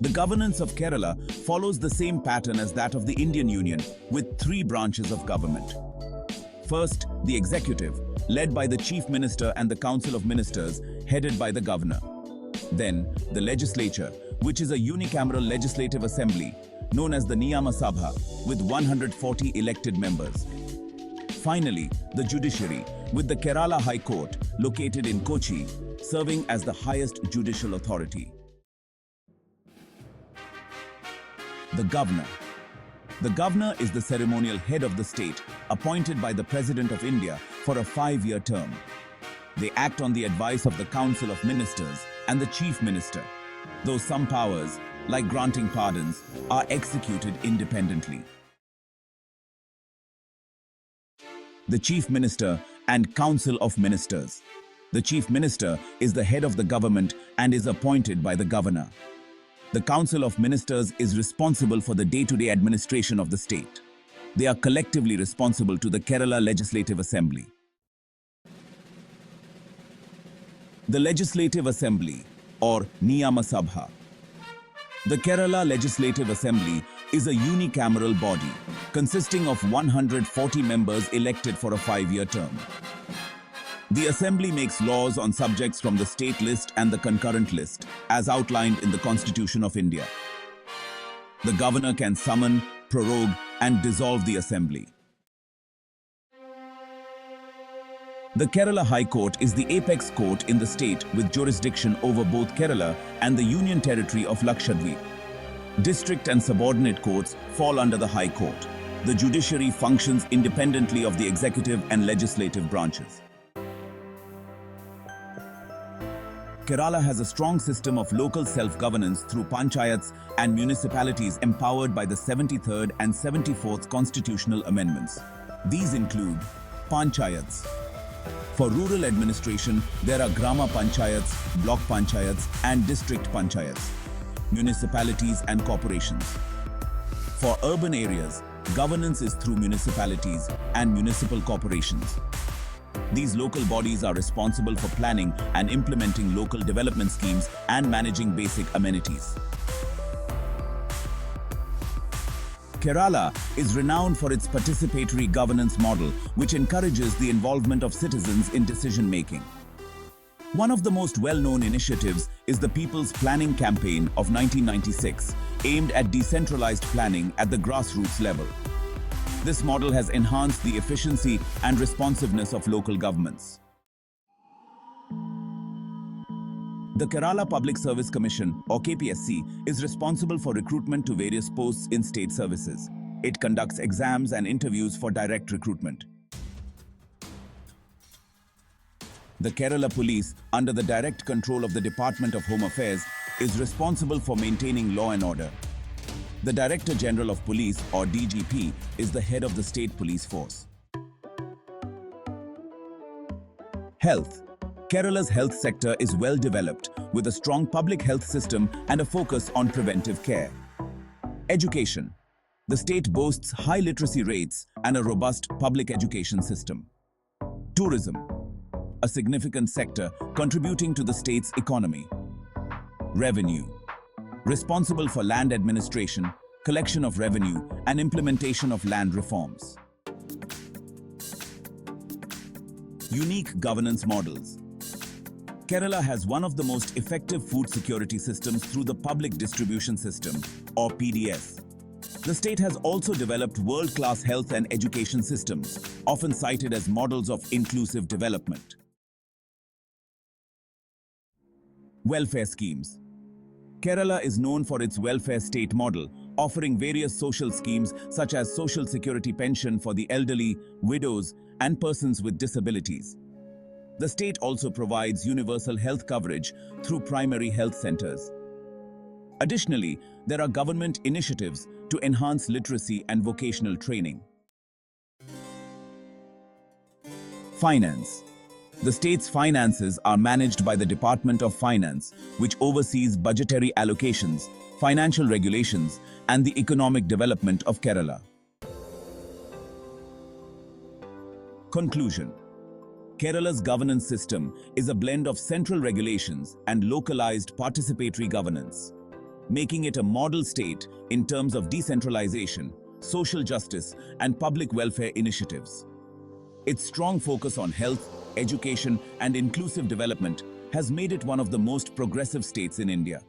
The governance of Kerala follows the same pattern as that of the Indian Union, with three branches of government. First, the executive, led by the Chief Minister and the Council of Ministers, headed by the Governor. Then, the legislature, which is a unicameral legislative assembly, known as the Niyamasabha, with 140 elected members. Finally, the judiciary, with the Kerala High Court, located in Kochi, serving as the highest judicial authority. The Governor. The Governor is the ceremonial head of the state, appointed by the President of India for a 5-year term. They act on the advice of the Council of Ministers and the Chief Minister, though some powers, like granting pardons, are executed independently. The Chief Minister and Council of Ministers. The Chief Minister is the head of the government and is appointed by the Governor. The Council of Ministers is responsible for the day-to-day administration of the state. They are collectively responsible to the Kerala Legislative Assembly. The Legislative Assembly, or Niyamasabha. The Kerala Legislative Assembly is a unicameral body consisting of 140 members elected for a 5-year term. The Assembly makes laws on subjects from the state list and the concurrent list, as outlined in the Constitution of India. The Governor can summon, prorogue, and dissolve the Assembly. The Kerala High Court is the apex court in the state with jurisdiction over both Kerala and the Union Territory of Lakshadweep. District and subordinate courts fall under the High Court. The judiciary functions independently of the executive and legislative branches. Kerala has a strong system of local self-governance through Panchayats and Municipalities empowered by the 73rd and 74th constitutional amendments. These include Panchayats. For rural administration, there are Grama Panchayats, Block Panchayats, and District Panchayats, municipalities and corporations. For urban areas, governance is through municipalities and municipal corporations. These local bodies are responsible for planning and implementing local development schemes and managing basic amenities. Kerala is renowned for its participatory governance model, which encourages the involvement of citizens in decision-making. One of the most well-known initiatives is the People's Planning Campaign of 1996, aimed at decentralized planning at the grassroots level. This model has enhanced the efficiency and responsiveness of local governments. The Kerala Public Service Commission, or KPSC, is responsible for recruitment to various posts in state services. It conducts exams and interviews for direct recruitment. The Kerala Police, under the direct control of the Department of Home Affairs, is responsible for maintaining law and order. The Director General of Police, or DGP, is the head of the state police force. Health. Kerala's health sector is well developed, with a strong public health system and a focus on preventive care. Education. The state boasts high literacy rates and a robust public education system. Tourism. A significant sector contributing to the state's economy. Revenue. Responsible for land administration, collection of revenue, and implementation of land reforms. Unique governance models. Kerala has one of the most effective food security systems through the Public Distribution System, or PDS. The state has also developed world-class health and education systems, often cited as models of inclusive development. Welfare schemes. Kerala is known for its welfare state model, offering various social schemes such as social security pension for the elderly, widows, and persons with disabilities. The state also provides universal health coverage through primary health centers. Additionally, there are government initiatives to enhance literacy and vocational training. Finance. The state's finances are managed by the Department of Finance, which oversees budgetary allocations, financial regulations, and the economic development of Kerala. Conclusion. Kerala's governance system is a blend of central regulations and localized participatory governance. making it a model state in terms of decentralization, social justice, and public welfare initiatives. Its strong focus on health, education, and inclusive development has made it one of the most progressive states in India.